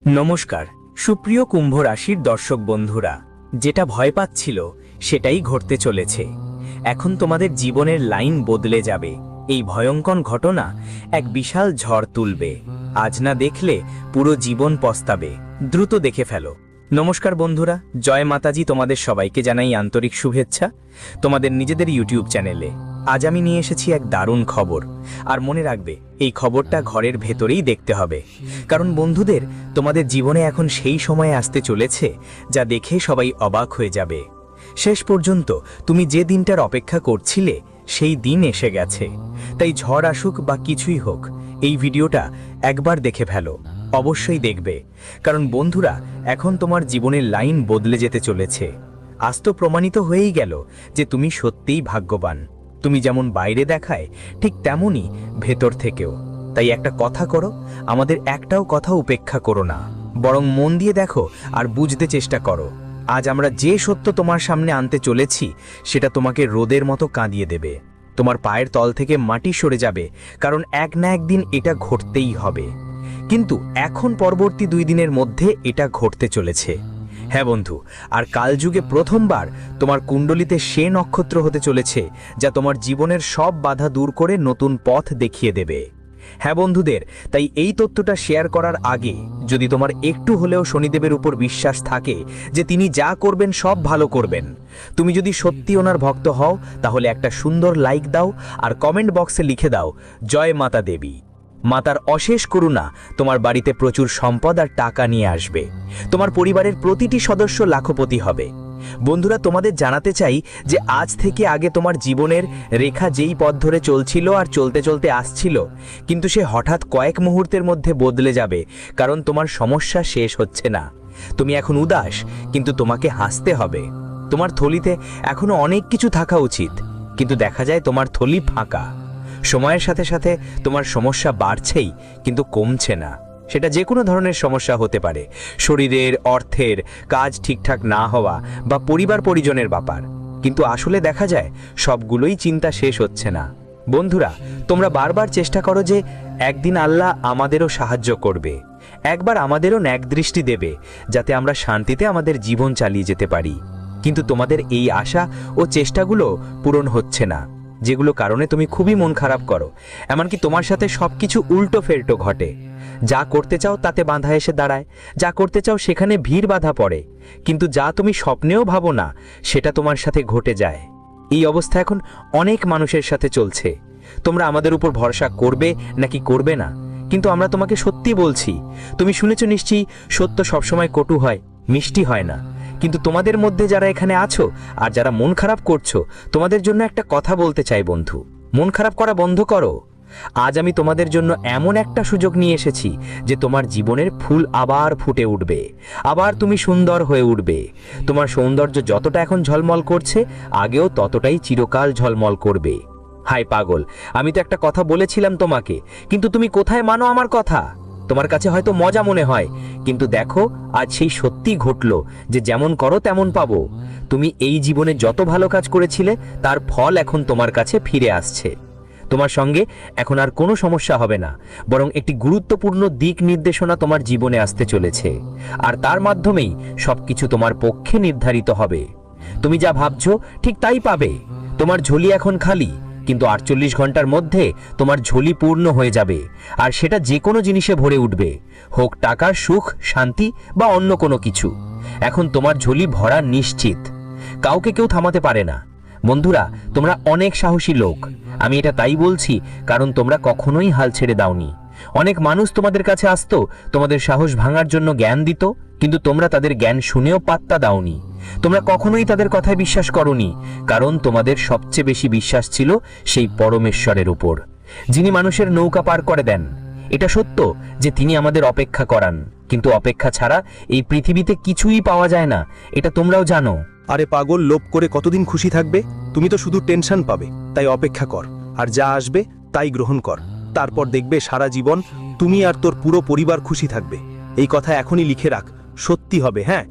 নমস্কার সুপ্রিয় কুম্ভ রাশির দর্শক বন্ধুরা, যেটা ভয় পাচ্ছিল সেটাই ঘটতে চলেছে। এখন তোমাদের জীবনের লাইন বদলে যাবে। এই ভয়ঙ্কর ঘটনা এক বিশাল ঝড় তুলবে। আজ না দেখলে পুরো জীবন পস্তাবে। দ্রুত দেখে ফেলো। নমস্কার বন্ধুরা, জয় মাতাজি। তোমাদের সবাইকে জানাই আন্তরিক শুভেচ্ছা তোমাদের নিজেদের ইউটিউব চ্যানেলে। আজ আমি নিয়ে এসেছি এক দারুণ খবর। আর মনে রাখবে, এই খবরটা ঘরের ভেতরেই দেখতে হবে, কারণ বন্ধুদের তোমাদের জীবনে এখন সেই সময় আসতে চলেছে যা দেখে সবাই অবাক হয়ে যাবে। শেষ পর্যন্ত তুমি যে দিনটার অপেক্ষা করছিলে সেই দিন এসে গেছে। তাই ঝড় আসুক বা কিছুই হোক, এই ভিডিওটা একবার দেখে ফেলো। অবশ্যই দেখবে, কারণ বন্ধুরা এখন তোমার জীবনের লাইন বদলে যেতে চলেছে। আজ তো প্রমাণিত হয়েই গেল যে তুমি সত্যিই ভাগ্যবান। তুমি যেমন বাইরে দেখায় ঠিক তেমনই ভেতর থেকেও। তাই একটা কথা করো, আমাদের একটাও কথা উপেক্ষা করো না, বরং মন দিয়ে দেখো আর বুঝতে চেষ্টা করো। আজ আমরা যে সত্য তোমার সামনে আনতে চলেছি সেটা তোমাকে রোদের মতো কাঁদিয়ে দেবে। তোমার পায়ের তল থেকে মাটি সরে যাবে, কারণ এক না একদিন এটা ঘটতেই হবে। কিন্তু এখন পরবর্তী 2 দিনের মধ্যে এটা ঘটতে চলেছে। হ্যাঁ বন্ধু, আর কালযুগে প্রথমবার তোমার কুণ্ডলিতে সে নক্ষত্র হতে চলেছে যা তোমার জীবনের সব বাধা দূর করে নতুন পথ দেখিয়ে দেবে। হ্যাঁ বন্ধুদের, তাই এই তথ্যটা শেয়ার করার আগে যদি তোমার একটু হলেও শনিদেবের উপর বিশ্বাস থাকে যে তিনি যা করবেন সব ভালো করবেন, তুমি যদি সত্যি ওনার ভক্ত হও, তাহলে একটা সুন্দর লাইক দাও আর কমেন্ট বক্সে লিখে দাও, জয় মাতা দেবী। মাতার অশেষ করুণা তোমার বাড়িতে প্রচুর সম্পদ আর টাকা নিয়ে আসবে। তোমার পরিবারের প্রতিটি সদস্য লাখপতি হবে। বন্ধুরা, তোমাদের জানাতে চাই যে আজ থেকে আগে তোমার জীবনের রেখা যেই পথ ধরে চলছিল আর চলতে চলতে আসছিল, কিন্তু সে হঠাৎ কয়েক মুহূর্তের মধ্যে বদলে যাবে, কারণ তোমার সমস্যা শেষ হচ্ছে না। তুমি এখন উদাস, কিন্তু তোমাকে হাসতে হবে। তোমার থলিতে এখনো অনেক কিছু থাকা উচিত, কিন্তু দেখা যায় তোমার থলি ফাঁকা। সময়ের সাথে সাথে তোমার সমস্যা বাড়ছেই, কিন্তু কমছে না। সেটা যে কোনো ধরনের সমস্যা হতে পারে, শরীরের, অর্থের, কাজ ঠিকঠাক না হওয়া বা পরিবার পরিজনের ব্যাপার। কিন্তু আসলে দেখা যায় সবগুলোই চিন্তা শেষ হচ্ছে না। বন্ধুরা, তোমরা বারবার চেষ্টা করো যে একদিন আল্লাহ আমাদেরও সাহায্য করবে, একবার আমাদেরও ন্যাক দৃষ্টি দেবে, যাতে আমরা শান্তিতে আমাদের জীবন চালিয়ে যেতে পারি। কিন্তু তোমাদের এই আশা ও চেষ্টাগুলো পূরণ হচ্ছে না, যেগুলো কারণে তুমি খুবই মন খারাপ করো। এমনকি তোমার সাথে সবকিছু উল্টো ফেল্টো ঘটে। যা করতে চাও তাতে বাধা এসে দাঁড়ায়, যা করতে চাও সেখানে ভিড় বাধা পড়ে, কিন্তু যা তুমি স্বপ্নেও ভাবো না সেটা তোমার সাথে ঘটে যায়। এই অবস্থা এখন অনেক মানুষের সাথে চলছে। তোমরা আমাদের উপর ভরসা করবে নাকি করবে না, কিন্তু আমরা তোমাকে সত্যি বলছি। তুমি শুনেছ নিশ্চয়ই, সত্য সবসময় কটু হয়, মিষ্টি হয় না। কিন্তু তোমাদের মধ্যে যারা এখানে আছো আর যারা মন খারাপ করছো, তোমাদের জন্য একটা কথা বলতে চাই বন্ধু, মন খারাপ করা বন্ধ করো। আজ আমি তোমাদের জন্য এমন একটা সুযোগ নিয়ে এসেছি যে তোমার জীবনের ফুল আবার ফুটে উঠবে, আবার তুমি সুন্দর হয়ে উঠবে। তোমার সৌন্দর্য যতটা এখন ঝলমল করছে, আগেও ততটাই চিরকাল ঝলমল করবে। হাই পাগল, আমি তো একটা কথা বলেছিলাম তোমাকে, কিন্তু তুমি কোথায় মানো আমার কথা? তোমার কাছে হয়তো মজা মনে হয়, কিন্তু দেখো আজ সেই সত্যি ঘটলো যে যেমন করো তেমন পাবো। তুমি এই জীবনে যত ভালো কাজ করেছিলে তার ফল এখন তোমার কাছে ফিরে আসছে। তোমার সঙ্গে এখন আর কোনো সমস্যা হবে না, বরং একটি গুরুত্বপূর্ণ দিক নির্দেশনা তোমার জীবনে আসতে চলেছে, আর তার মাধ্যমেই সবকিছু তোমার পক্ষে নির্ধারিত হবে। তুমি যা ভাবছো ঠিক তাই পাবে। তোমার ঝুলি এখন খালি, কিন্তু 48 ঘন্টার মধ্যে তোমার ঝুলি পূর্ণ হয়ে যাবে, আর সেটা যে কোনো জিনিসে ভরে উঠবে, হোক টাকা, সুখ, শান্তি বা অন্য কোনো কিছু। এখন তোমার ঝুলি ভরা নিশ্চিত, কাউকে কেউ থামাতে পারে না। বন্ধুরা, তোমরা অনেক সাহসী লোক। আমি এটা তাই বলছি কারণ তোমরা কখনোই হাল ছেড়ে দাওনি। অনেক মানুষ তোমাদের কাছে আসতো তোমাদের সাহস ভাঙার জন্য জ্ঞান দিত, কিন্তু তোমরা তাদের জ্ঞান শুনেও পাত্তা দাওনি। তোমরা কখনোই তাদের কথায় বিশ্বাস করোনি, কারণ তোমাদের সবচেয়ে বেশি বিশ্বাস ছিল সেই পরমেশ্বরের উপর, যিনি মানুষের নৌকা পার করে দেন। এটা সত্য যে তিনি আমাদের অপেক্ষা করান, কিন্তু অপেক্ষা ছাড়া এই পৃথিবীতে কিছুই পাওয়া যায় না, এটা তোমরাও জানো। আরে পাগল, লোভ করে কতদিন খুশি থাকবে? তুমি তো শুধু টেনশন পাবে। তাই অপেক্ষা কর, আর যা আসবে তাই গ্রহণ কর। তারপর দেখবে সারা জীবন তুমি আর তোর পুরো পরিবার খুশি থাকবে। এই কথা এখনই লিখে রাখ, সত্যি হবে। হ্যাঁ,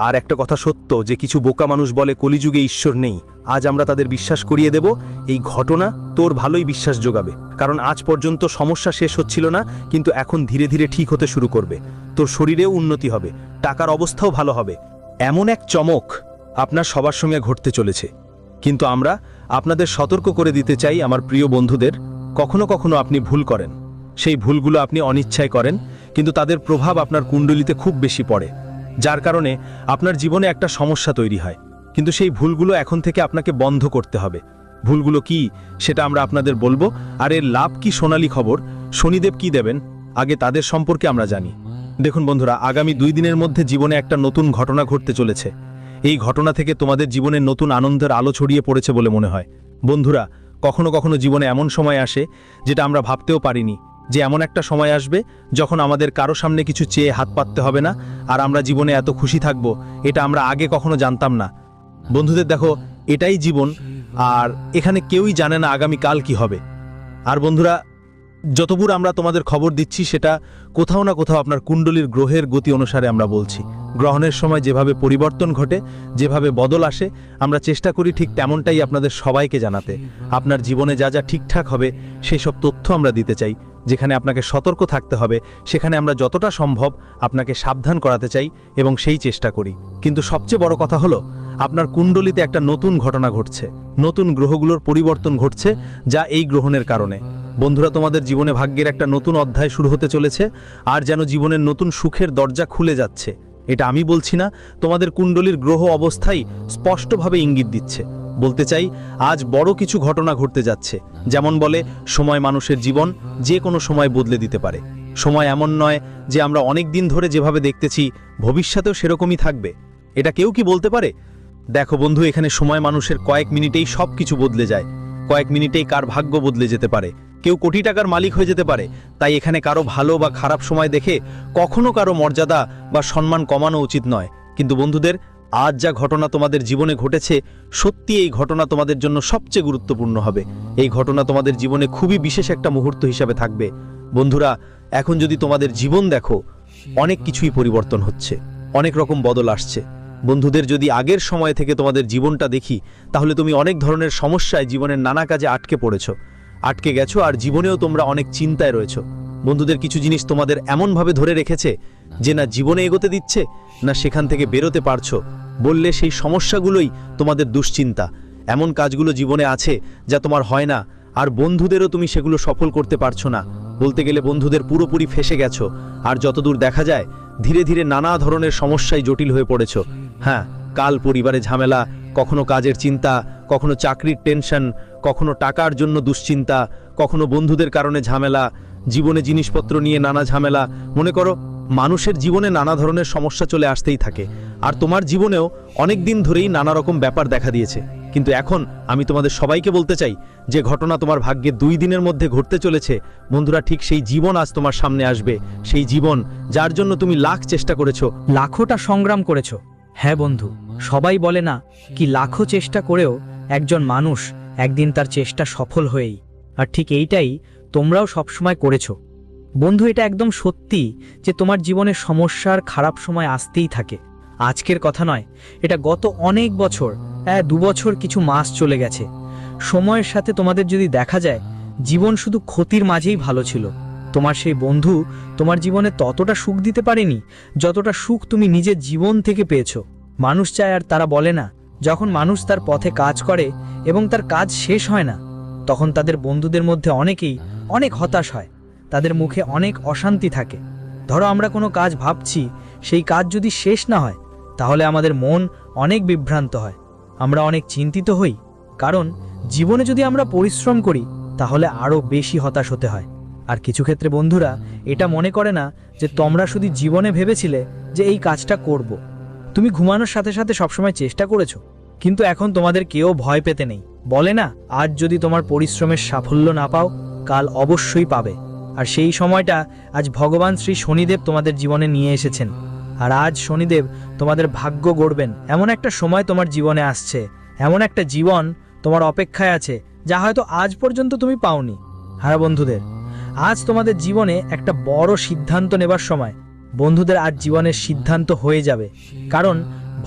আর একটা কথা সত্য যে কিছু বোকা মানুষ বলে কলিযুগে ঈশ্বর নেই, আজ আমরা তাদের বিশ্বাস করিয়ে দেব এই ঘটনা তোর ভালোই বিশ্বাস যোগাবে। কারণ আজ পর্যন্ত সমস্যা শেষ হচ্ছিল না, কিন্তু এখন ধীরে ধীরে ঠিক হতে শুরু করবে। তোর শরীরেও উন্নতি হবে, টাকার অবস্থাও ভালো হবে। এমন এক চমক আপনার সবার সঙ্গে ঘটতে চলেছে। কিন্তু আমরা আপনাদের সতর্ক করে দিতে চাই আমার প্রিয় বন্ধুদের, কখনো কখনো আপনি ভুল করেন। সেই ভুলগুলো আপনি অনিচ্ছায় করেন, কিন্তু তাদের প্রভাব আপনার কুণ্ডলিতে খুব বেশি পড়ে, যার কারণে আপনার জীবনে একটা সমস্যা তৈরি হয়। কিন্তু সেই ভুলগুলো এখন থেকে আপনাকে বন্ধ করতে হবে। ভুলগুলো কি সেটা আমরা আপনাদের বলবো। আর এর লাভ কি সোনালী খবর, শনিদেব কি দেবেন, আগে তাদের সম্পর্কে আমরা জানি। দেখুন বন্ধুরা, আগামী 2 দিনের মধ্যে জীবনে একটা নতুন ঘটনা ঘটতে চলেছে। এই ঘটনা থেকে তোমাদের জীবনে নতুন আনন্দের আলো ছড়িয়ে পড়েছে বলে মনে হয়। বন্ধুরা, কখনো কখনো জীবনে এমন সময় আসে যেটা আমরা ভাবতেও পারিনি, যে এমন একটা সময় আসবে যখন আমাদের কারো সামনে কিছু চেয়ে হাত পাততে হবে না, আর আমরা জীবনে এত খুশি থাকব, এটা আমরা আগে কখনো জানতাম না। বন্ধুদের দেখো, এটাই জীবন, আর এখানে কেউই জানে না আগামী কাল কি হবে। আর বন্ধুরা, যতদূর আমরা তোমাদের খবর দিচ্ছি সেটা কোথাও না কোথাও আপনার কুণ্ডলীর গ্রহের গতি অনুসারে আমরা বলছি। গ্রহণের সময় যেভাবে পরিবর্তন ঘটে, যেভাবে বদল আসে, আমরা চেষ্টা করি ঠিক তেমনটাই আপনাদের সবাইকে জানাতে। আপনার জীবনে যা যা ঠিকঠাক হবে সেই সব তথ্য আমরা দিতে চাই। যেখানে আপনাকে সতর্ক থাকতে হবে সেখানে আমরা যতটা সম্ভব আপনাকে সাবধান করাতে চাই এবং সেই চেষ্টা করি। কিন্তু সবচেয়ে বড় কথা হলো, আপনার কুণ্ডলিতে একটা নতুন ঘটনা ঘটছে, নতুন গ্রহগুলোর পরিবর্তন ঘটছে, যা এই গ্রহণের কারণে। বন্ধুরা, তোমাদের জীবনে ভাগ্যের একটা নতুন অধ্যায় শুরু হতে চলেছে, আর যেন জীবনের নতুন সুখের দরজা খুলে যাচ্ছে। এটা আমি বলছি না, তোমাদের কুণ্ডলীর গ্রহ অবস্থাই স্পষ্টভাবে ইঙ্গিত দিচ্ছে। বলতে চাই, আজ বড় কিছু ঘটনা ঘটতে যাচ্ছে। যেমন বলে, সময় মানুষের জীবন যে কোনো সময় বদলে দিতে পারে। সময় এমন নয় যে আমরা অনেক দিন ধরে যেভাবে দেখতেছি ভবিষ্যতেও সেরকমই থাকবে। এটা কেউ কি বলতে পারে? দেখো বন্ধু, এখানে সময় মানুষের কয়েক মিনিটেই সব কিছু বদলে যায়। কয়েক মিনিটেই কার ভাগ্য বদলে যেতে পারে, কেউ কোটি টাকার মালিক হয়ে যেতে পারে। তাই এখানে কারো ভালো বা খারাপ সময় দেখে কখনো কারো মর্যাদা বা সম্মান কমানো উচিত নয়। কিন্তু বন্ধুদের, আজ যা ঘটনা তোমাদের জীবনে ঘটেছে, সত্যি এই ঘটনা তোমাদের জন্য সবচেয়ে গুরুত্বপূর্ণ হবে। এই ঘটনা তোমাদের জীবনে খুবই বিশেষ একটা মুহূর্ত হিসাবে থাকবে। বন্ধুরা, এখন যদি তোমাদের জীবন দেখো, অনেক কিছুই পরিবর্তন হচ্ছে, অনেক রকম বদল আসছে। বন্ধুদের, যদি আগের সময় থেকে তোমাদের জীবনটা দেখি, তাহলে তুমি অনেক ধরনের সমস্যায় জীবনের নানা কাজে আটকে গেছো, আর জীবনেও তোমরা অনেক চিন্তায় রয়েছো। বন্ধুদের, কিছু জিনিস তোমাদের এমনভাবে ধরে রেখেছে যে না জীবনে এগোতে দিচ্ছে, না সেখান থেকে বেরোতে পারছো। বললে সেই সমস্যাগুলোই তোমাদের দুশ্চিন্তা। এমন কাজগুলো জীবনে আছে যা তোমার হয় না, আর বন্ধুদেরও তুমি সেগুলো সফল করতে পারছো না। বলতে গেলে বন্ধুদের পুরোপুরি ফেসে গেছো, আর যতদূর দেখা যায় ধীরে ধীরে নানা ধরনের সমস্যায় জটিল হয়ে পড়েছো। হ্যাঁ, কাল পরিবারে ঝামেলা, কখনো কাজের চিন্তা, কখনো চাকরির টেনশন, কখনো টাকার জন্য দুশ্চিন্তা, কখনো বন্ধুদের কারণে ঝামেলা, জীবনে জিনিসপত্র নিয়ে নানা ঝামেলা। মনে করো, মানুষের জীবনে নানা ধরনের সমস্যা চলে আসতেই থাকে, আর তোমার জীবনেও অনেক দিন ধরেই নানা রকম ব্যাপার দেখা দিয়েছে। কিন্তু এখন আমি তোমাদের সবাইকে বলতে চাই, যে ঘটনা তোমার ভাগ্যে 2 দিনের মধ্যে ঘটতে চলেছে, বন্ধুরা, ঠিক সেই জীবন আজ তোমার সামনে আসবে। সেই জীবন যার জন্য তুমি লাখ চেষ্টা করেছো, লাখোটা সংগ্রাম করেছো। হ্যাঁ বন্ধু, সবাই বলে না কি লাখো চেষ্টা করেও একজন মানুষ একদিন তার চেষ্টা সফল হয়েই, আর ঠিক এইটাই তোমরাও সবসময় করেছো। বন্ধু, এটা একদম সত্যি যে তোমার জীবনে সমস্যার খারাপ সময় আসতেই থাকে। আজকের কথা নয়, এটা গত অনেক বছর, 2 বছর কিছু মাস চলে গেছে। সময়ের সাথে তোমাদের যদি দেখা যায়, জীবন শুধু ক্ষতির মাঝেই ভালো ছিল। তোমার সেই বন্ধু তোমার জীবনে ততটা সুখ দিতে পারেনি যতটা সুখ তুমি নিজের জীবন থেকে পেয়েছো। মানুষ চায়, আর তারা বলে না, যখন মানুষ তার পথে কাজ করে এবং তার কাজ শেষ হয় না, তখন তাদের বন্ধুদের মধ্যে অনেকেই অনেক হতাশ হয়, তাদের মুখে অনেক অশান্তি থাকে। ধরো, আমরা কোনো কাজ ভাবছি, সেই কাজ যদি শেষ না হয়, তাহলে আমাদের মন অনেক বিভ্রান্ত হয়, আমরা অনেক চিন্তিত হই। কারণ জীবনে যদি আমরা পরিশ্রম করি, তাহলে আরও বেশি হতাশ হতে হয়। আর কিছু ক্ষেত্রে বন্ধুরা এটা মনে করে না যে তোমরা শুধু জীবনে ভেবেছিলে যে এই কাজটা করব। তুমি ঘুমানোর সাথে সাথে সবসময় চেষ্টা করেছো, কিন্তু এখন তোমাদের কেউ ভয় পেতে নেই। বলে না, আজ যদি তোমার পরিশ্রমের সাফল্য না পাও, কাল অবশ্যই পাবে। আর সেই সময়টা আজ ভগবান শ্রী শনিদেব তোমাদের জীবনে নিয়ে এসেছেন। আর আজ শনিদেব তোমাদের ভাগ্য গড়বেন। এমন একটা সময় তোমার জীবনে আসছে, এমন একটা জীবন তোমার অপেক্ষায় আছে যা হয়তো আজ পর্যন্ত তুমি পাওনি। হ্যাঁ বন্ধুদের, আজ তোমাদের জীবনে একটা বড় সিদ্ধান্ত নেবার সময়। বন্ধুদের, আজ জীবনের সিদ্ধান্ত হয়ে যাবে, কারণ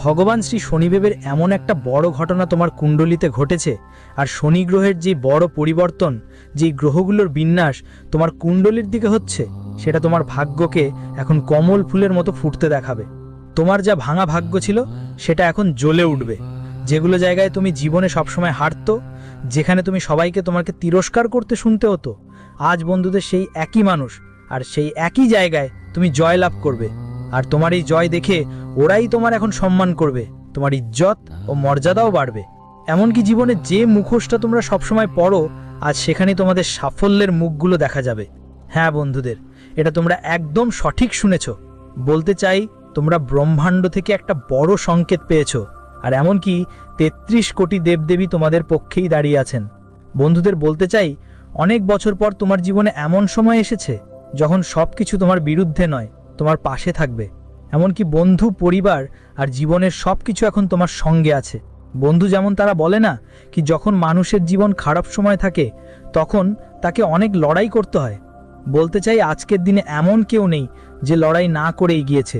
ভগবান শ্রী শনিদেবের এমন একটা বড় ঘটনা তোমার কুণ্ডলিতে ঘটেছে, আর শনি গ্রহের যে বড় পরিবর্তন, যেই গ্রহগুলোর বিন্যাস তোমার কুণ্ডলীর দিকে হচ্ছে, সেটা তোমার ভাগ্যকে এখন কমল ফুলের মতো ফুটতে দেখাবে। তোমার যা ভাঙা ভাগ্য ছিল সেটা এখন জ্বলে উঠবে। যেগুলো জায়গায় তুমি জীবনে সবসময় হারতো, যেখানে তুমি সবাইকে তোমাকে তিরস্কার করতে শুনতে হতো, আজ বন্ধুদের সেই একই মানুষ আর সেই একই জায়গায় তুমি জয় লাভ করবে। আর তোমার এই জয় দেখে ওরাই তোমার এখন সম্মান করবে, তোমার ইজ্জত ও মর্যাদাও বাড়বে। এমনকি জীবনে যে মুখোশটা তোমরা সবসময় পড়ো, আজ সেখানে তোমাদের সাফল্যের মুখগুলো দেখা যাবে। হ্যাঁ বন্ধুদের, এটা তোমরা একদম সঠিক শুনেছ। বলতে চাই, তোমরা ব্রহ্মাণ্ড থেকে একটা বড় সংকেত পেয়েছো, আর এমনকি ৩৩ কোটি দেবদেবী তোমাদের পক্ষেই দাঁড়িয়ে আছেন। বন্ধুদের বলতে চাই, অনেক বছর পর তোমার জীবনে এমন সময় এসেছে যখন সবকিছু তোমার বিরুদ্ধে নয়, তোমার পাশে থাকবে। এমনকি বন্ধু, পরিবার আর জীবনের সবকিছু এখন তোমার সঙ্গে আছে। বন্ধু যেমন তারা বলে না কি, যখন মানুষের জীবন খারাপ সময় থাকে তখন তাকে অনেক লড়াই করতে হয়। বলতে চাই, আজকের দিনে এমন কেউ নেই যে লড়াই না করে এগিয়েছে।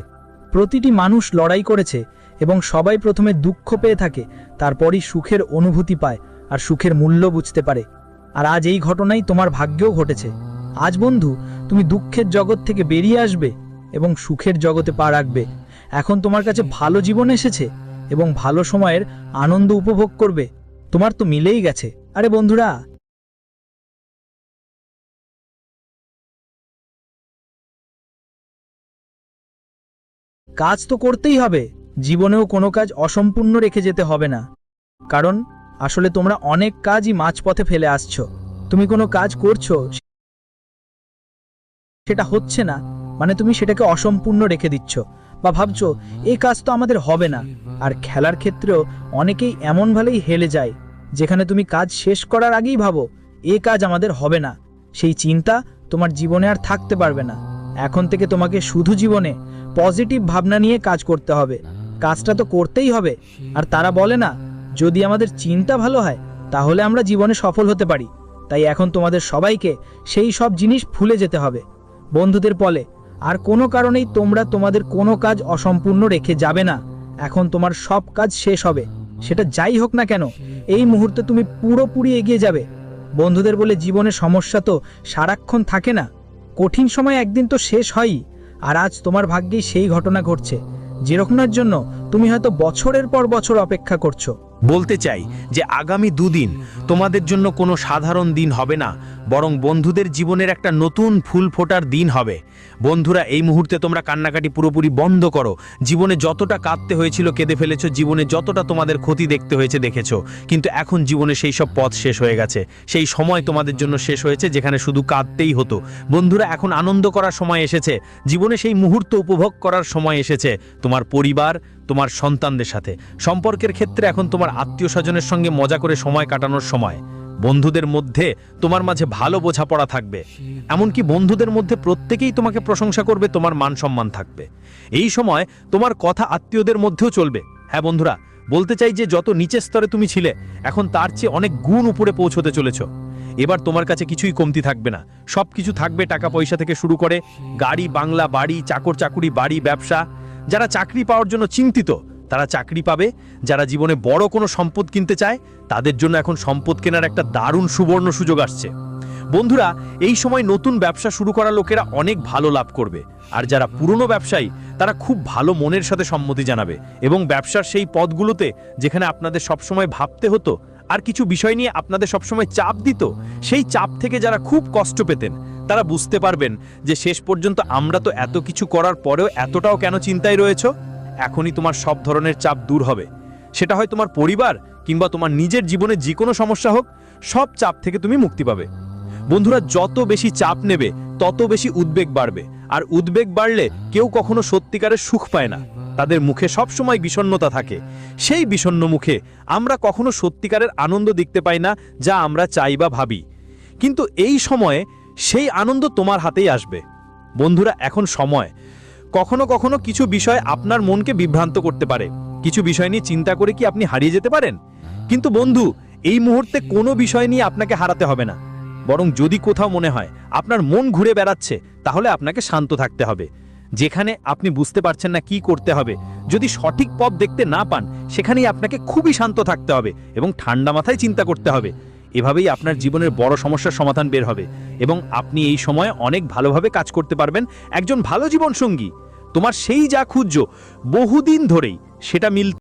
প্রতিটি মানুষ লড়াই করেছে এবং সবাই প্রথমে দুঃখ পেয়ে থাকে, তারপরই সুখের অনুভূতি পায় আর সুখের মূল্য বুঝতে পারে। আর আজ এই ঘটনাই তোমার ভাগ্যেও ঘটেছে। আজ বন্ধু, তুমি দুঃখের জগৎ থেকে বেরিয়ে আসবে এবং সুখের জগতে পা রাখবে। এখন তোমার কাছে ভালো জীবন এসেছে এবং ভালো সময়ের আনন্দ উপভোগ করবে। তোমার তো মিলেই গেছে। আরে বন্ধুরা, কাজ তো করতেই হবে। জীবনেও কোনো কাজ অসম্পূর্ণ রেখে যেতে হবে না, কারণ আসলে তোমরা অনেক কাজই মাঝপথে ফেলে আসছো। তুমি কোনো কাজ করছো, সেটা হচ্ছে না মানে তুমি সেটাকে অসম্পূর্ণ রেখে দিচ্ছ, বা ভাবছো এই কাজ তো আমাদের হবে না। আর খেলার ক্ষেত্রেও অনেকেই এমন ভাবেই হেলে যায়, যেখানে তুমি কাজ শেষ করার আগেই ভাবো এ কাজ আমাদের হবে না। সেই চিন্তা তোমার জীবনে আর থাকতে পারবে না। এখন থেকে তোমাকে শুধু জীবনে পজিটিভ ভাবনা নিয়ে কাজ করতে হবে। কাজটা তো করতেই হবে। আর তারা বলে না, যদি আমাদের চিন্তা ভালো হয় তাহলে আমরা জীবনে সফল হতে পারি। তাই এখন তোমাদের সবাইকে সেই সব জিনিস ভুলে যেতে হবে। বন্ধুদের বলে, আর কোনো কারণেই তোমরা তোমাদের কোনো কাজ অসম্পূর্ণ রেখে যাবে না। এখন তোমার সব কাজ শেষ হবে, সেটা যাই হোক না কেন। এই মুহূর্তে তুমি পুরোপুরি এগিয়ে যাবে। বন্ধুদের বলে, জীবনে সমস্যা তো সারাক্ষণ থাকে না, কঠিন সময় একদিন তো শেষ হয়ই। আর আজ তোমার ভাগ্যেই সেই ঘটনা ঘটছে, যেরকমের জন্য তুমি হয়তো বছরের পর বছর অপেক্ষা করছো। বলতে চাই যে আগামী দুদিন তোমাদের জন্য কোনো সাধারণ দিন হবে না, বরং বন্ধুদের জীবনের একটা নতুন ফুল ফোটার দিন হবে। বন্ধুরা, এই মুহূর্তে তোমরা কান্নাকাটি পুরোপুরি বন্ধ করো। জীবনে যতটা কাঁদতে হয়েছিল কেঁদে ফেলেছো, জীবনে যতটা তোমাদের ক্ষতি দেখতে হয়েছে দেখেছো, কিন্তু এখন জীবনে সেই সব পথ শেষ হয়ে গেছে। সেই সময় তোমাদের জন্য শেষ হয়েছে যেখানে শুধু কাঁদতেই হতো। বন্ধুরা, এখন আনন্দ করার সময় এসেছে। জীবনে সেই মুহূর্ত উপভোগ করার সময় এসেছে। তোমার পরিবার, তোমার সন্তানদের সাথে সম্পর্কের ক্ষেত্রে এখন তোমার আত্মীয় স্বজনের সঙ্গে মজা করে সময় কাটানোর সময়। বন্ধুদের মধ্যে তোমার মাঝে ভালো বোঝাপড়া থাকবে, এমনকি বন্ধুদের মধ্যে প্রত্যেকেই তোমাকে প্রশংসা করবে, তোমার মান সম্মান থাকবে। এই সময় তোমার কথা আত্মীয়দের মধ্যেও চলবে। হ্যাঁ বন্ধুরা, বলতে চাই যে যত নিচের স্তরে তুমি ছিলে, এখন তার চেয়ে অনেক গুণ উপরে পৌঁছতে চলেছ। এবার তোমার কাছে কিছুই কমতি থাকবে না, সব কিছু থাকবে। টাকা পয়সা থেকে শুরু করে গাড়ি, বাংলা, বাড়ি, চাকর চাকুরি, বাড়ি, ব্যবসা। যারা চাকরি পাওয়ার জন্য চিন্তিত তারা চাকরি পাবে। যারা জীবনে বড় কোনো সম্পদ কিনতে চায় তাদের জন্য এখন সম্পদ কেনার একটা দারুণ সুবর্ণ সুযোগ আসছে। বন্ধুরা, এই সময় নতুন ব্যবসা শুরু করা লোকেরা অনেক ভালো লাভ করবে। আর যারা পুরনো ব্যবসায়ী তারা খুব ভালো মনের সাথে সম্মতি জানাবে এবং ব্যবসার সেই পদগুলোতে যেখানে আপনাদের সবসময় ভাবতে হতো আর কিছু বিষয় নিয়ে আপনাদের সবসময় চাপ দিত, সেই চাপ থেকে যারা খুব কষ্ট পেতেন তারা বুঝতে পারবেন যে শেষ পর্যন্ত আমরা তো এত কিছু করার পরেও এতটাও কেন চিন্তায় রয়েছো। এখনই তোমার সব ধরনের চাপ দূর হবে। সেটা হয় তোমার পরিবার কিংবা তোমার নিজের জীবনে যে কোনো সমস্যা হোক, সব চাপ থেকে তুমি মুক্তি পাবে। বন্ধুরা, যত বেশি চাপ নেবে তত বেশি উদ্বেগ বাড়বে, আর উদ্বেগ বাড়লে কেউ কখনো সত্যিকারের সুখ পায় না। তাদের মুখে সবসময় বিষণ্ণতা থাকে। সেই বিষণ্ণ মুখে আমরা কখনো সত্যিকারের আনন্দ দেখতে পাই না, যা আমরা চাই বা ভাবি। কিন্তু এই সময়ে সেই আনন্দ তোমার হাতেই আসবে। বন্ধুরা, এখন সময়। কখনো কখনো কিছু বিষয় আপনার মনকে বিভ্রান্ত করতে পারে। কিছু বিষয় নিয়ে চিন্তা করে কি আপনি হারিয়ে যেতে পারেন? কিন্তু বন্ধু, এই মুহূর্তে কোনো বিষয় নিয়ে আপনাকে হারাতে হবে না, বরং যদি কোথাও মনে হয় আপনার মন ঘুরে বেড়াচ্ছে তাহলে আপনাকে শান্ত থাকতে হবে। যেখানে আপনি বুঝতে পারছেন না কি করতে হবে, যদি সঠিক পথ দেখতে না পান সেখানেই আপনাকে খুবই শান্ত থাকতে হবে এবং ঠান্ডা মাথায় চিন্তা করতে হবে। এভাবেই আপনার জীবনের বড় সমস্যার সমাধান বের হবে এবং আপনি এই সময়ে অনেক ভালোভাবে কাজ করতে পারবেন। একজন ভালো জীবনসঙ্গী তোমার সেই যা খুঁজছো বহুদিন ধরেই সেটা